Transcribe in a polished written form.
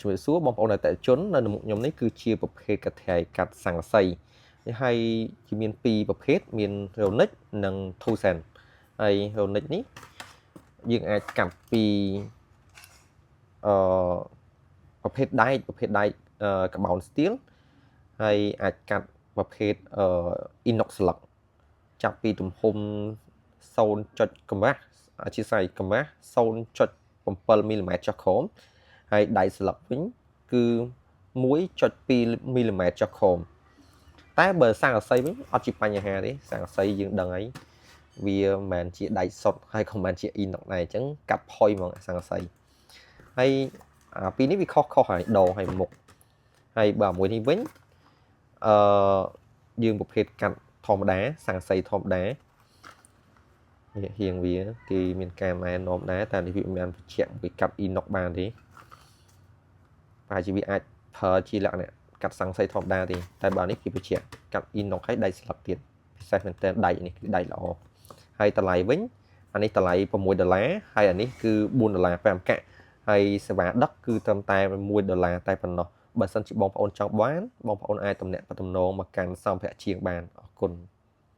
ជំរាបសួរបងប្អូនអតិថិជននៅមុខខ្ញុំនេះគឺជាប្រភេទកាត់ថៃកាត់ស័ង្កសីហើយជាមានពីរប្រភេទមាន Ronic និង Thusen ហើយ Ronic នេះយើងអាចកាត់ពីប្រភេទដែកកាបូន steel ហើយអាចកាត់ប្រភេទinox ស្លឹកចាប់ពីទំហំ 0.កម្រាស់អធិស្ឋានកម្រាស់ 0.7 មីលីម៉ែត្រចុះក្រោមហើយដៃស្លឹកវិញគឺ 1.2 មីលីម៉ែត្រចុះក្រោមតែបើស័ង្កសីវិញអត់ជាបញ្ហាទេស័ង្កសីយើងដឹងហើយវាមិនមែនជាដៃសុទ្ធហើយក៏មិនមែនជា inox ដែរអញ្ចឹងកាត់ផុយហ្មងស័ង្កសីហើយពីនេះវាខុសហើយដងហើយមុខហើយបើមួយនេះវិញយើងប្រភេទកាត់ធម្មតាស័ង្កសីធម្មតាហៀងវាគេមានការណែនាំដែរតែនេះវាមិនបានបញ្ជាក់ពីកាត់ inox បានទេតែជាវាអាចប្រើជាលក្ខណៈកាត់ស័ង្កសីធម្មតាទេតែបើនេះគេបញ្ជាក់កាត់ inox ហើយដៃស្លាប់ទៀតពិសេសមែនតើដៃនេះគឺដៃល្អហើយតម្លៃវិញអានេះតម្លៃ$6ហើយអានេះគឺ$4 5កាក់ហើយសេវាដឹកគឺត្រឹមតែ$1តែប៉ុណ្ណោះបើសិនជាបងប្អូនចង់បានបងប្អូនអាចទំនាក់ទំនងមកកាន់សម្ភារៈជាងបានអរគុណ